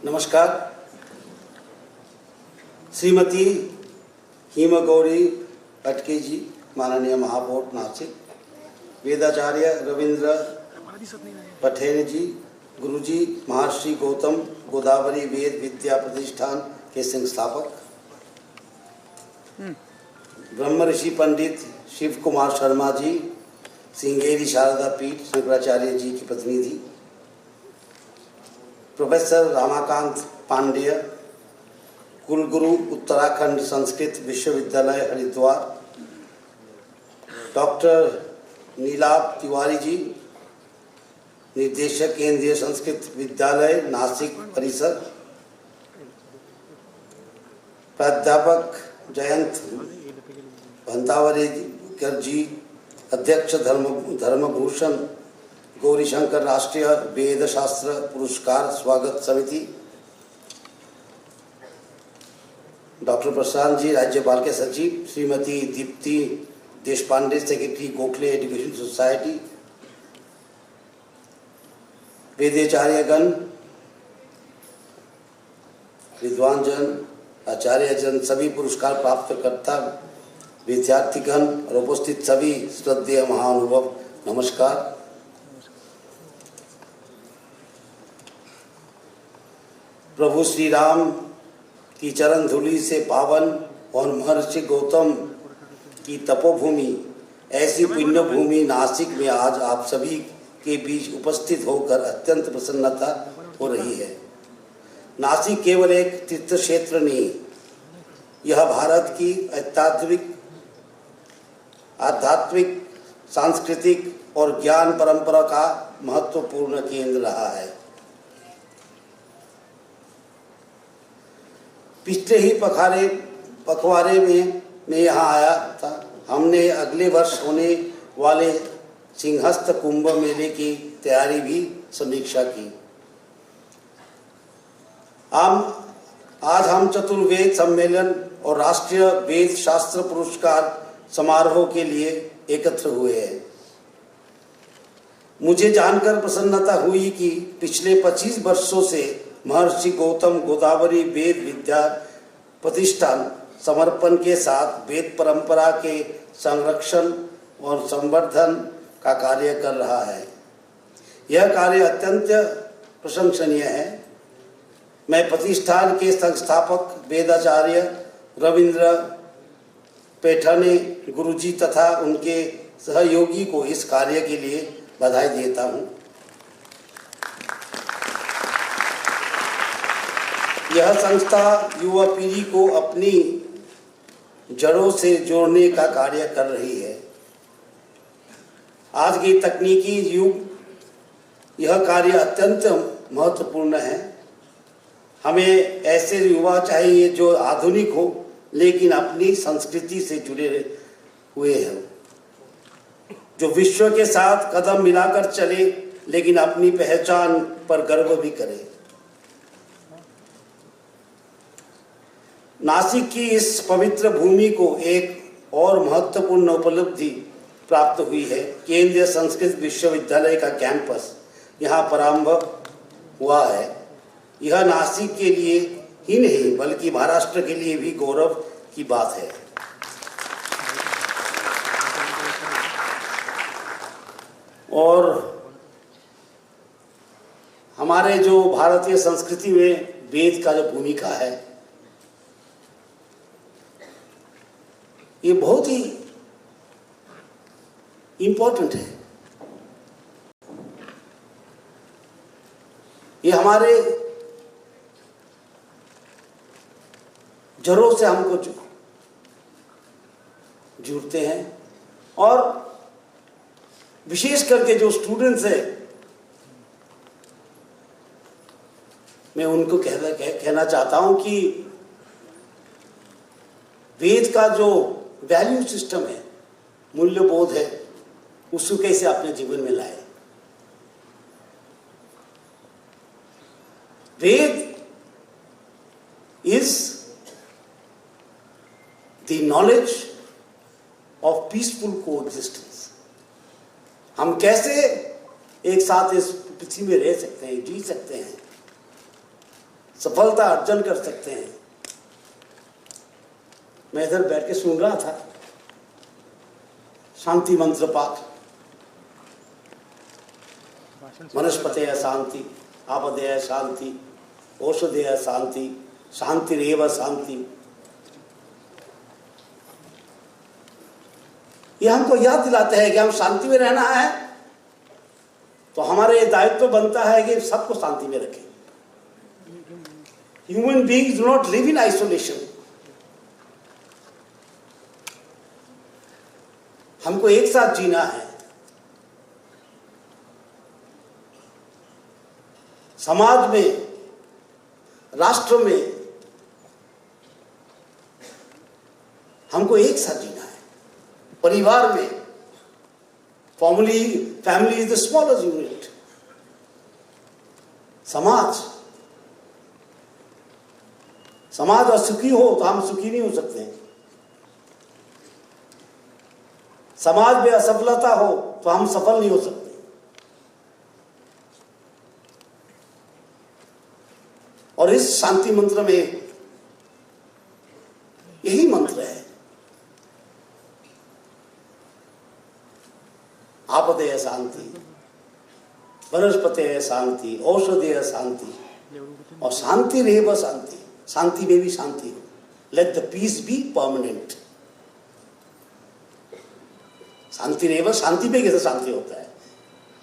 नमस्कार। श्रीमती हिमगौरी अटके जी, माननीय महापौर नासिक, वेदाचार्य रविंद्र पठेन जी, गुरुजी महर्षि गौतम गोदावरी वेद विद्या प्रतिष्ठान के संस्थापक, ब्रह्म ऋषि पंडित शिव कुमार शर्मा जी, श्रृंगेरी शारदा पीठ शंकराचार्य जी की प्रतिनिधि, प्रोफेसर रमाकांत पांडेय, कुलगुरु उत्तराखंड संस्कृत विश्वविद्यालय हरिद्वार, डॉक्टर नीलाभ तिवारी जी, निर्देशक केंद्रीय संस्कृत विद्यालय नासिक परिसर, प्राध्यापक जयंत भंतावरेकर जी, अध्यक्ष धर्मभूषण गौरीशंकर राष्ट्रीय वेद शास्त्र पुरस्कार स्वागत समिति, डॉक्टर प्रशांत जी राज्यपाल के सचिव, Shrimati Deepti Deshpande secretary Gokhale education society, वेदाचार्यगण, विद्वानजन, आचार्यजन, सभी पुरस्कार प्राप्तकर्ता, विद्यार्थीगण और उपस्थित सभी श्रद्धेय महानुभव, नमस्कार। प्रभु श्री राम की चरण धूलि से पावन और महर्षि गौतम की तपोभूमि, ऐसी पुण्य भूमि नासिक में आज आप सभी के बीच उपस्थित होकर अत्यंत प्रसन्नता हो रही है। नासिक केवल एक तीर्थ क्षेत्र नहीं, यह भारत की आध्यात्मिक, सांस्कृतिक और ज्ञान परंपरा का महत्वपूर्ण केंद्र रहा है। पिछले ही पखवाड़े में मैं यहाँ आया था। हमने अगले वर्ष होने वाले सिंहस्थ कुंभ मेले की तैयारी भी समीक्षा की। आज हम चतुर्वेद सम्मेलन और राष्ट्रीय वेद शास्त्र पुरस्कार समारोह के लिए एकत्र हुए हैं। मुझे जानकर प्रसन्नता हुई कि पिछले 25 वर्षों से महर्षि गौतम गोदावरी वेद विद्या प्रतिष्ठान समर्पण के साथ वेद परंपरा के संरक्षण और संवर्धन का कार्य कर रहा है। यह कार्य अत्यंत प्रशंसनीय है। मैं प्रतिष्ठान के संस्थापक वेदाचार्य रविंद्र पैठने गुरुजी तथा उनके सहयोगी को इस कार्य के लिए बधाई देता हूँ। यह संस्था युवा पीढ़ी को अपनी जड़ों से जोड़ने का कार्य कर रही है। आज के तकनीकी युग यह कार्य अत्यंत महत्वपूर्ण है। हमें ऐसे युवा चाहिए जो आधुनिक हो लेकिन अपनी संस्कृति से जुड़े हुए हैं, जो विश्व के साथ कदम मिलाकर चले लेकिन अपनी पहचान पर गर्व भी करे। नासिक की इस पवित्र भूमि को एक और महत्वपूर्ण उपलब्धि प्राप्त हुई है। केंद्रीय संस्कृत विश्वविद्यालय का कैंपस यहाँ प्रारंभ हुआ है। यह नासिक के लिए ही नहीं बल्कि महाराष्ट्र के लिए भी गौरव की बात है। और हमारे जो भारतीय संस्कृति में वेद का जो भूमिका है, ये बहुत ही इम्पोर्टेंट है। ये हमारे जड़ों से हमको जुड़ते हैं और विशेष करके जो स्टूडेंट्स हैं, मैं उनको कहना चाहता हूं कि वेद का जो वैल्यू सिस्टम है, मूल्यबोध है, उसको कैसे अपने जीवन में लाए। Veda is the knowledge of peaceful coexistence. हम कैसे एक साथ इस पृथ्वी में रह सकते हैं, जी सकते हैं सफलता अर्जन कर सकते हैं। मैं इधर बैठ के सुन रहा था शांति मंत्र पाठ, वनस्पतयः शांति, आपदयः शांति, औषधयः शांति, शांतिरेव शांति। ये हमको याद दिलाते हैं कि हम शांति में रहना है, तो हमारे दायित्व बनता है कि सबको शांति में रखें। Human beings do not live in isolation. हमको एक साथ जीना है। समाज में, राष्ट्र में हमको एक साथ जीना है। परिवार में, family is the smallest unit. समाज असुखी हो तो हम सुखी नहीं हो सकते हैं। समाज में असफलता हो तो हम सफल नहीं हो सकते। और इस शांति मंत्र में यही मंत्र है, आपदयः शांति, वनस्पतयः शांति, औषधयः शांति, और शांतिरेव शांति। शांति में भी शांति हो। Let the peace be permanent. शांतिरेव, शांति पे कैसे शांति होता है?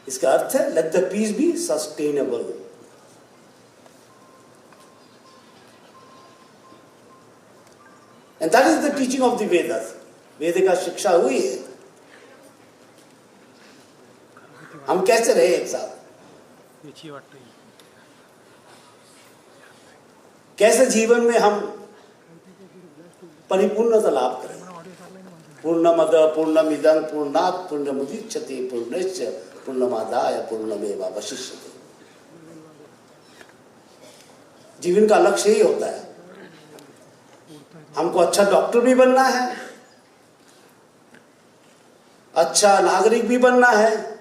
इसका अर्थ है let the peace be sustainable. And that is the teaching of the Vedas. Veda का शिक्षा हुई है हम कैसे रहे एक साथ, कैसे जीवन में हम परिपूर्णता लाभ करें। पूर्णमद पूर्णमिदं पूर्णात् पूर्णमुदच्यते पूर्णस्य पूर्णमादाय पूर्णमेवावशिष्यते। जीवन का लक्ष्य यही होता है। हमको अच्छा डॉक्टर भी बनना है, अच्छा नागरिक भी बनना है,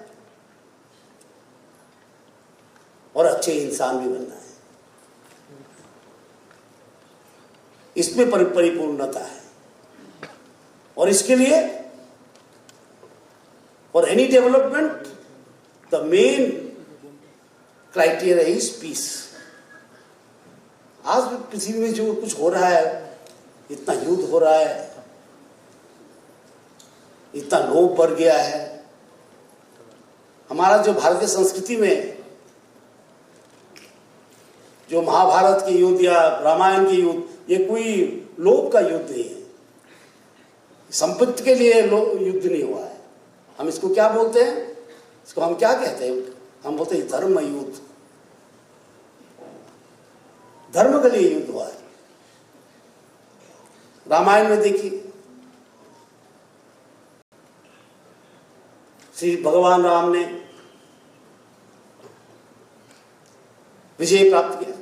और अच्छे इंसान भी बनना है। इसमें परिपूर्णता है। और इसके लिए for any development the main criteria is peace. आज पृथ्वी में जो कुछ हो रहा है, इतना युद्ध हो रहा है, इतना लोभ बढ़ गया है। हमारा जो भारतीय संस्कृति में जो महाभारत के युद्ध या रामायण के युद्ध, ये कोई लोभ का युद्ध नहीं है। संपत्ति के लिए युद्ध नहीं हुआ है। हम इसको क्या बोलते हैं? इसको हम क्या कहते हैं? हम बोलते हैं धर्म युद्ध। धर्म के लिए युद्ध हुआ है। रामायण में देखिए, श्री भगवान राम ने विजय प्राप्त किया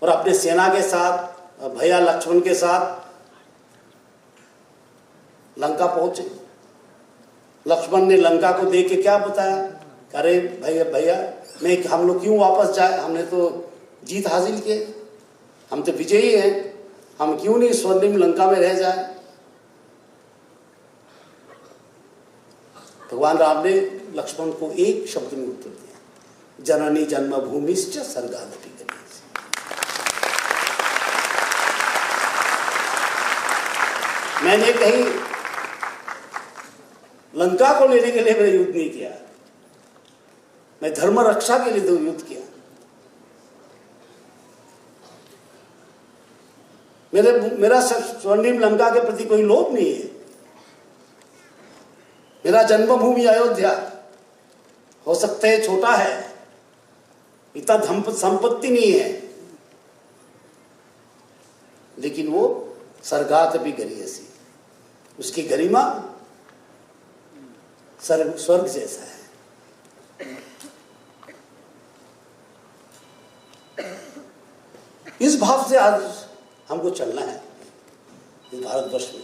और अपने सेना के साथ, भैया लक्ष्मण के साथ लंका पहुंचे। लक्ष्मण ने लंका को देख के क्या बताया? अरे भैया हम लोग क्यों वापस जाए? हमने तो जीत हासिल की, हम तो विजयी हैं, हम क्यों नहीं स्वर्णिम लंका में रह जाए? भगवान राम ने लक्ष्मण को एक शब्द में उत्तर दिया, जननी जन्मभूमिश्च स्वर्गादपि गरीयसी। मैंने कहीं लंका को लेने के लिए मैंने युद्ध नहीं किया, मैं धर्म रक्षा के लिए तो युद्ध किया। मेरा स्वर्णिम लंका के प्रति कोई लोभ नहीं है। मेरा जन्मभूमि अयोध्या हो सकता है छोटा है, इतना संपत्ति नहीं है, लेकिन वो स्वर्गादपि गरीयसी, उसकी गरिमा स्वर्ग जैसा है। इस भाव से आज हमको चलना है इस भारतवर्ष में।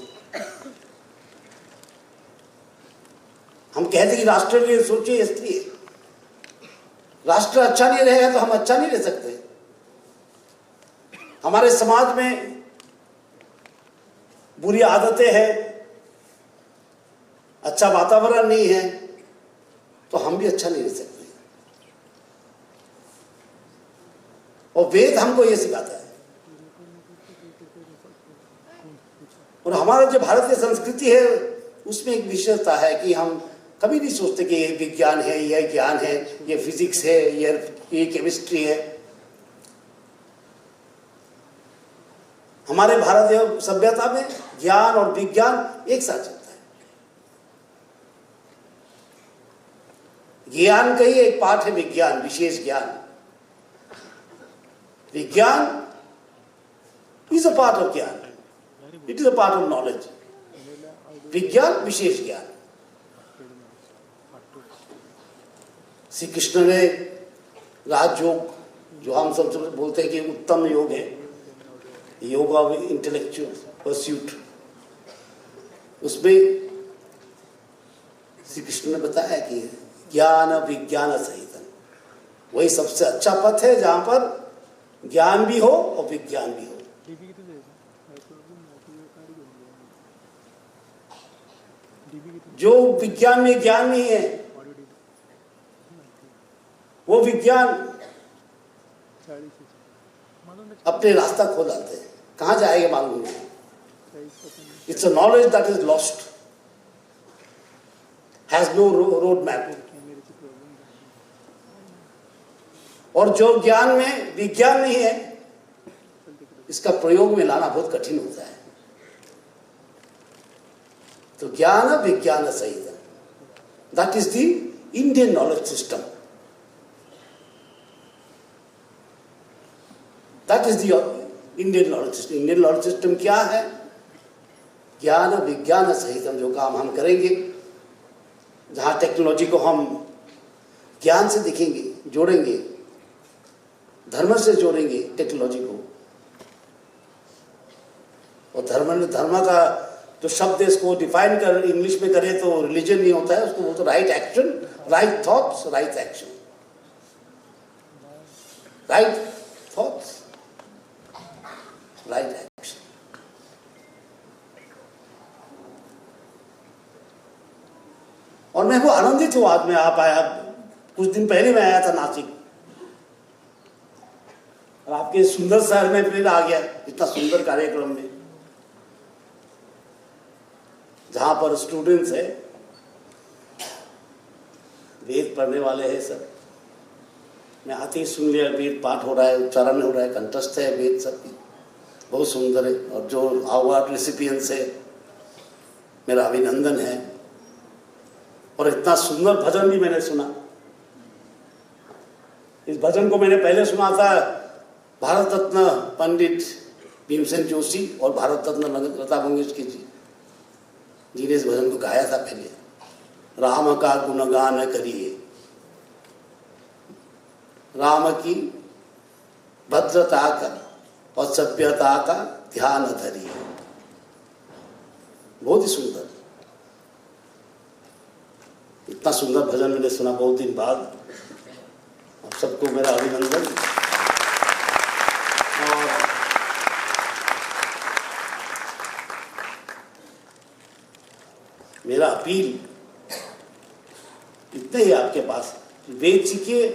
हम कहते कि राष्ट्र के लिए सोचिए, इसलिए राष्ट्र अच्छा नहीं रहेगा तो हम अच्छा नहीं रह सकते। हमारे समाज में बुरी आदतें हैं, अच्छा वातावरण नहीं है, तो हम भी अच्छा नहीं रह सकते। और वेद हमको ये सिखाता है। और हमारा जो भारतीय संस्कृति है उसमें एक विशेषता है कि हम कभी नहीं सोचते कि ये विज्ञान है, यह ज्ञान है, ये फिजिक्स है, ये केमिस्ट्री है। हमारे भारतीय सभ्यता में ज्ञान और विज्ञान एक साथ चलता है। ज्ञान का ही एक पार्ट है विज्ञान, विशेष ज्ञान। विज्ञान इज अ पार्ट ऑफ ज्ञान, it is a part of knowledge. विज्ञान विशेष ज्ञान। श्री कृष्ण ने राजयोग, जो हम सब बोलते हैं कि उत्तम योग है, योग ऑफ इंटेलेक्चुअल परस्यूट, उसमें श्री कृष्ण ने बताया कि ज्ञान विज्ञान सहित वही सबसे अच्छा पथ है जहां पर ज्ञान भी हो और विज्ञान भी हो। जो विज्ञान में ज्ञान नहीं है वो विज्ञान अपने रास्ता खो जाते हैं, कहां जाएंगे मालूम नहीं। It's a knowledge that is lost, has no road map. और जो ज्ञान में विज्ञान नहीं है, इसका प्रयोग में लाना बहुत कठिन होता है। तो ज्ञान विज्ञान सहित, that is the Indian knowledge system, that is the Indian knowledge system. Indian knowledge system क्या है? ज्ञान विज्ञान सहित जो काम हम करेंगे, जहां टेक्नोलॉजी को हम ज्ञान से देखेंगे, जोड़ेंगे, धर्म से जोड़ेंगे टेक्नोलॉजी को। और धर्म का जो शब्द है इसको डिफाइन कर इंग्लिश में करें तो रिलीजन नहीं होता है, उसको बोलते right action, right thoughts, right action. Right thoughts, right action. और मैं वो आनंदित हूं आज मैं आ पाया। कुछ दिन पहले मैं आया था नासिक, और आपके सुंदर शहर में फिर आ गया, इतना सुंदर कार्यक्रम में, जहां पर स्टूडेंट्स है, वेद पढ़ने वाले हैं सब। मैं आते ही सुन लिया, वेद पाठ हो रहा है, उच्चारण हो रहा है, कंठस्थ है वेद सब की, बहुत सुंदर है। और जो अवार्ड रेसिपिएंट्स है, मेरा अभिनंदन है। और इतना सुंदर भजन भी मैंने सुना। इस भजन को मैंने पहले सुना था भारत रत्न पंडित भीमसेन जोशी और भारत रत्न लता मंगेशकर जी, जिन्हें इस भजन को गाया था पहले। राम का गुणगान करिए, राम की भद्रता का और सभ्यता का ध्यान धरिए। बहुत ही सुंदर, इतना सुंदर भजन मैंने सुना बहुत दिन बाद। आप सबको मेरा अभिनंदन। और मेरा अपील इतना ही आपके पास, वेद सीखिए,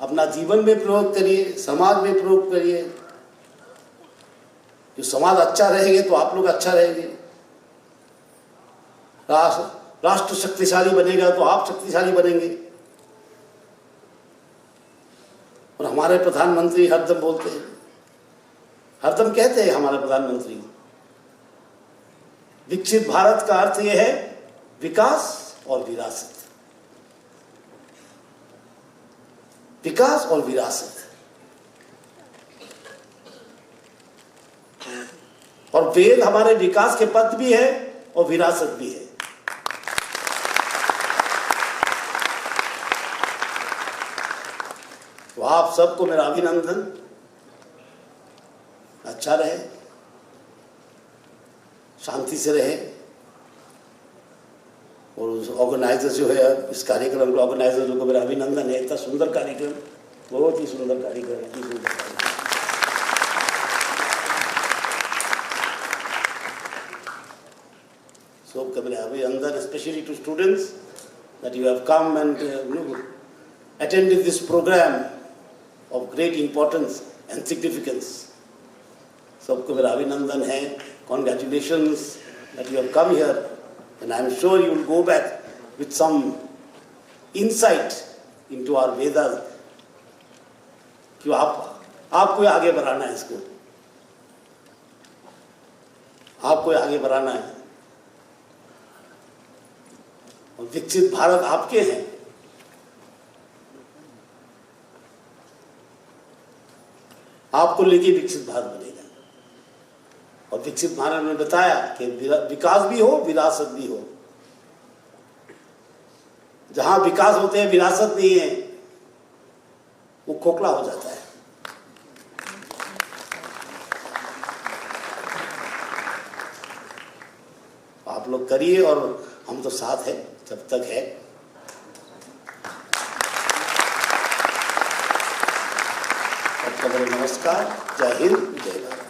अपना जीवन में प्रयोग करिए, समाज में प्रयोग करिए। जो समाज अच्छा रहेंगे तो आप लोग अच्छा रहेंगे। राष्ट्र शक्तिशाली बनेगा तो आप शक्तिशाली बनेंगे। और हमारे प्रधानमंत्री हरदम बोलते हैं, हरदम कहते हैं हमारे प्रधानमंत्री, विकसित भारत का अर्थ यह है विकास और विरासत। विकास और विरासत। और वेद हमारे विकास के पथ भी है और विरासत भी है। तो आप सबको मेरा अभिनंदन। अच्छा रहे, शांति से रहे। और ऑर्गेनाइजर जो है इस कार्यक्रम के ऑर्गेनाइजर को मेरा अभिनंदन है। इतना सुंदर कार्यक्रम, बहुत ही सुंदर कार्यक्रम, इतनी सुंदर कार्यक्रम। सबके अभिनंदन, especially to students that you have come and attended this program of great importance and significance. सबको मेरा अभिनंदन है. Congratulations that you have come here, and I am sure you will go back with some insight into our Vedas. कि आपको आगे बढ़ाना है, इसको आपको आगे बढ़ाना है. और विकसित भारत आपके हैं. आपको लेके विकसित भारत बनेगा. और विकसित भारत में बताया कि विकास भी हो, विरासत भी हो. जहां विकास होते हैं, विरासत नहीं है, वो खोखला हो जाता है. आप लोग करिए और हम तो साथ हैं जब तक है. सबका बड़ा नमस्कार. जय हिंद, जय भारत.